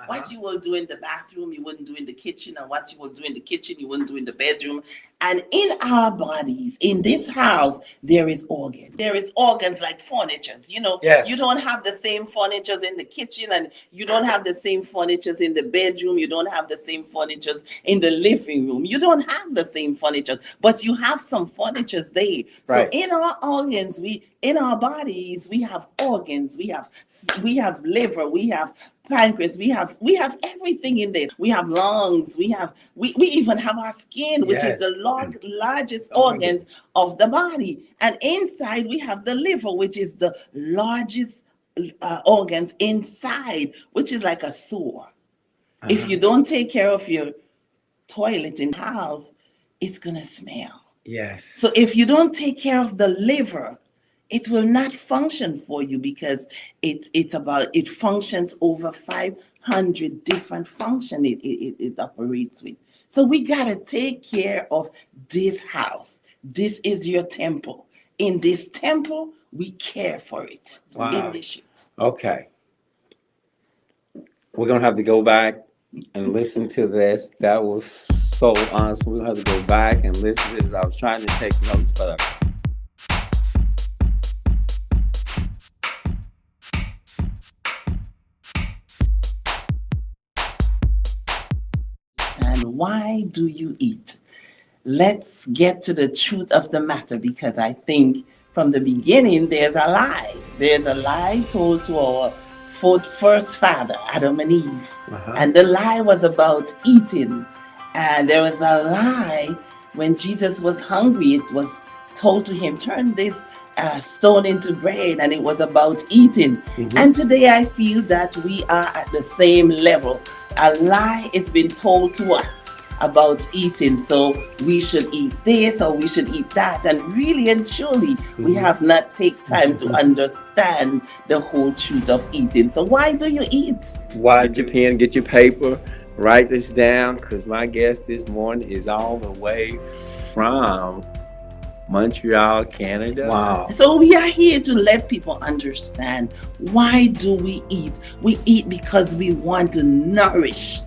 What you will do in the bathroom, you wouldn't do in the kitchen, and what you will do in the kitchen, you wouldn't do in the bedroom. And in our bodies, in this house, there is organ. There is organs like furnitures. Yes. You don't have the same furnitures in the kitchen, and you don't have the same furnitures in the bedroom. You don't have the same furnitures in the living room. You don't have the same furnitures, but you have some furnitures there. Right. So in our organs, in our bodies, we have organs. We have liver. We have pancreas. We have everything in this. We have lungs. We even have our skin, which is the largest organs of the body. And inside we have the liver, which is the largest organs inside, which is like a sewer. If you don't take care of your toilet in the house, it's gonna smell. Yes. So if you don't take care of the liver, it will not function for you, because it functions over 500 different functions it operates with. So we gotta take care of this house. This is your temple. In this temple, we care for it. Wow. In this shit. Okay. We're gonna have to go back and listen to this. That was so awesome. We're gonna have to go back and listen to this. I was trying to take notes, but And why do you eat? Let's get to the truth of the matter, because I think from the beginning there's a lie. There's a lie told to our first father, Adam and Eve. And the lie was about eating. And there was a lie when Jesus was hungry. It was told to him, turn this stone into bread, and it was about eating. And today I feel that we are at the same level. A lie has been told to us about eating, so we should eat this or we should eat that, and really and truly we have not taken time to understand the whole truth of eating. So why do you eat? Get your pen, get your paper, write this down, because my guest this morning is all the way from Montreal, Canada. Wow. So we are here to let people understand, why do we eat? We eat because we want to nourish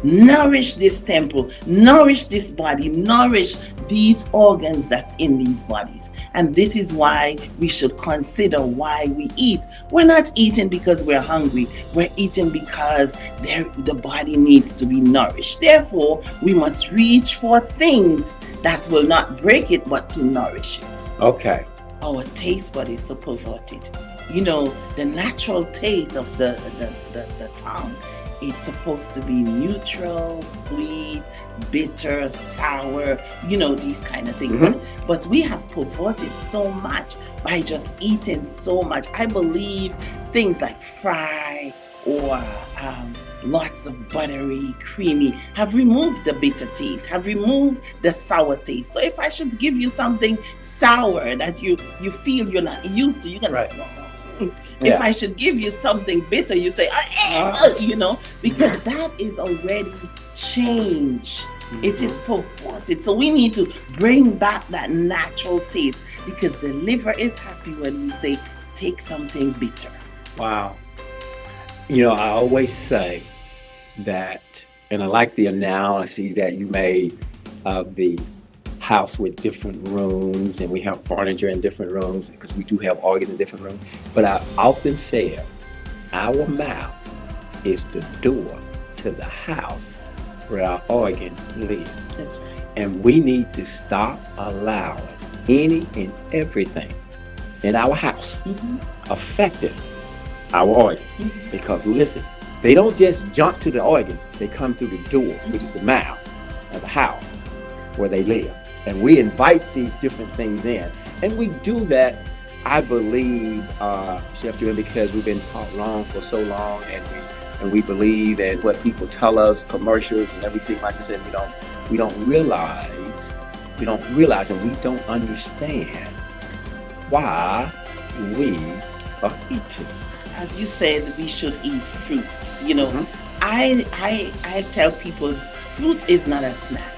this temple, nourish this body, nourish these organs that's in these bodies. And this is why we should consider why we eat. We're not eating because we're hungry. We're eating because the body needs to be nourished. Therefore, we must reach for things that will not break it, but to nourish it. Okay. Our taste bud is so perverted. The natural taste of the tongue, it's supposed to be neutral, sweet, bitter, sour, these kind of things. But we have perverted so much by just eating so much. I believe things like fry or lots of buttery, creamy have removed the bitter taste, have removed the sour taste. So if I should give you something sour that you feel you're not used to, you're gonna If I should give you something bitter, you say, because that is already changed. It is perverted. So we need to bring back that natural taste, because the liver is happy when we say, take something bitter. Wow. I always say that, and I like the analogy that you made of the house with different rooms, and we have furniture in different rooms because we do have organs in different rooms. But I often say our mouth is the door to the house where our organs live. That's right. And we need to stop allowing any and everything in our house affecting our organs. Because listen, they don't just jump to the organs, they come through the door, which is the mouth of the house where they live. And we invite these different things in. And we do that, I believe, Chef Joanne, because we've been taught wrong for so long, and we believe in what people tell us, commercials and everything like this, and we don't realize, and we don't understand why we are eating. As you said, we should eat fruits. I tell people, fruit is not a snack.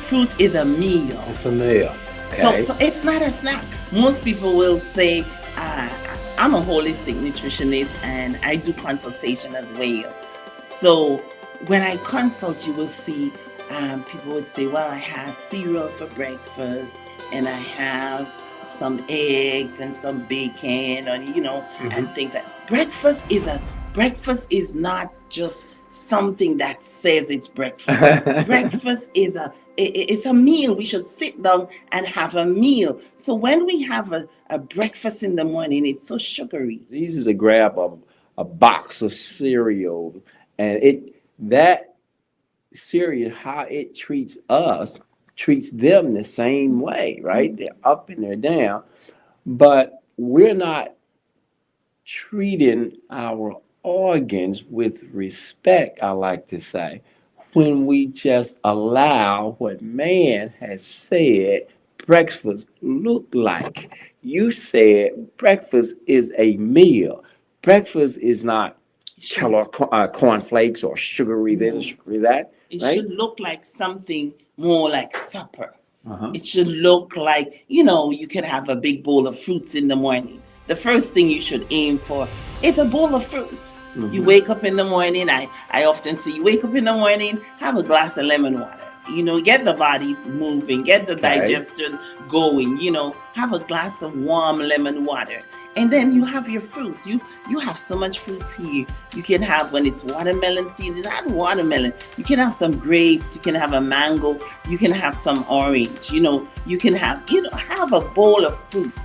Fruit is a meal. It's a meal. Okay. So it's not a snack. Most people will say, I'm a holistic nutritionist and I do consultation as well. So when I consult, you will see people would say, well, I had cereal for breakfast and I have some eggs and some bacon, or and things like breakfast is not just something that says it's breakfast. Breakfast is it's a meal. We should sit down and have a meal. So when we have a breakfast in the morning, it's so sugary. It's easy to grab a box of cereal, and that cereal, how it treats us, treats them the same way, right? They're up and they're down, but we're not treating our organs with respect, I like to say, when we just allow what man has said breakfast look like. You said breakfast is a meal. Breakfast is not cornflakes or sugary this or sugary that. It right? should look like something more like supper. Uh-huh. It should look like, you could have a big bowl of fruits in the morning. The first thing you should aim for is a bowl of fruits. You wake up in the morning. I often see you wake up in the morning, have a glass of lemon water. Get the body moving, get the digestion going. Have a glass of warm lemon water. And then you have your fruits. You have so much fruits here. You can have, when it's watermelon season, add watermelon. You can have some grapes. You can have a mango. You can have some orange. You can have, have a bowl of fruits.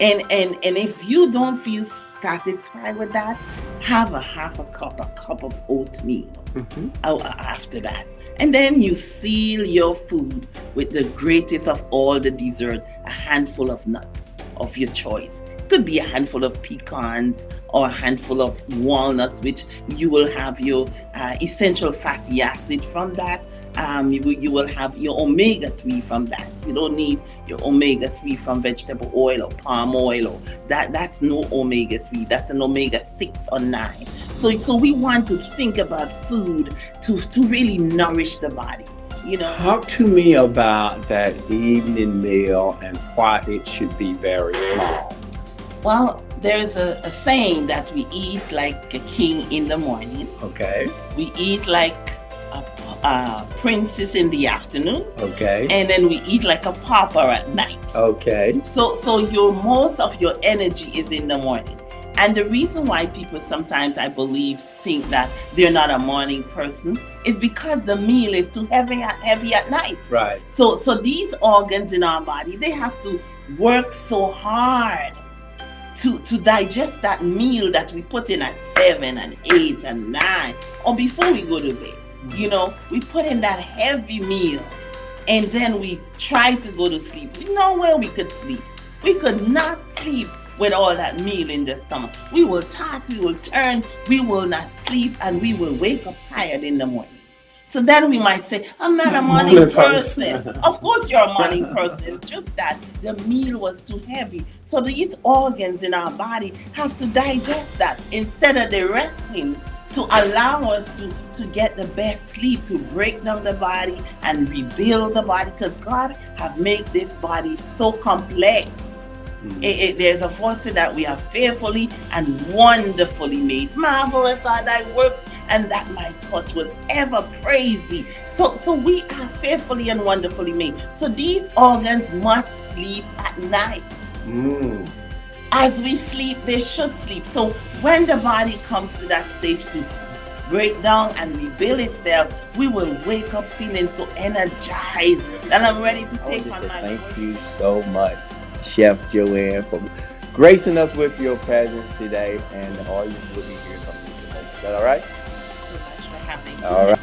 And if you don't feel satisfied with that, have a cup of oatmeal after that. And then you seal your food with the greatest of all the dessert, a handful of nuts of your choice. It could be a handful of pecans or a handful of walnuts, which you will have your essential fatty acid from that. You will have your omega-3 from that. You don't need your omega-3 from vegetable oil or palm oil. Or that's no omega-3. That's an omega-6 or 9. So we want to think about food to really nourish the body. Talk to me about that evening meal and why it should be very small. Well, there's a saying that we eat like a king in the morning. Okay. We eat like a princess in the afternoon. Okay. And then we eat like a pauper at night. Okay. So your most of your energy is in the morning. And the reason why people sometimes, I believe, think that they're not a morning person is because the meal is too heavy at night. Right. So these organs in our body, they have to work so hard to digest that meal that we put in at 7 and 8 and 9 or before we go to bed. We put in that heavy meal and then we try to go to sleep. We know where we could sleep. We could not sleep with all that meal in the stomach. We will toss, we will turn, we will not sleep, and we will wake up tired in the morning. So then we might say, I'm not a morning person. Of course you're a morning person. It's just that the meal was too heavy. So these organs in our body have to digest that instead of the resting to allow us to get the best sleep, to break down the body and rebuild the body, because God have made this body so complex. There's a verse that we are fearfully and wonderfully made. Marvelous are thy works, and that my thoughts will ever praise thee. So we are fearfully and wonderfully made. So these organs must sleep at night. As we sleep, they should sleep. So when the body comes to that stage to break down and rebuild itself, we will wake up feeling so energized that I'm ready to take on my work. Thank you so much, Chef Joanne, for gracing us with your presence today, and all you will be hearing from me. Is that all right? Thank you so much for having me. All right.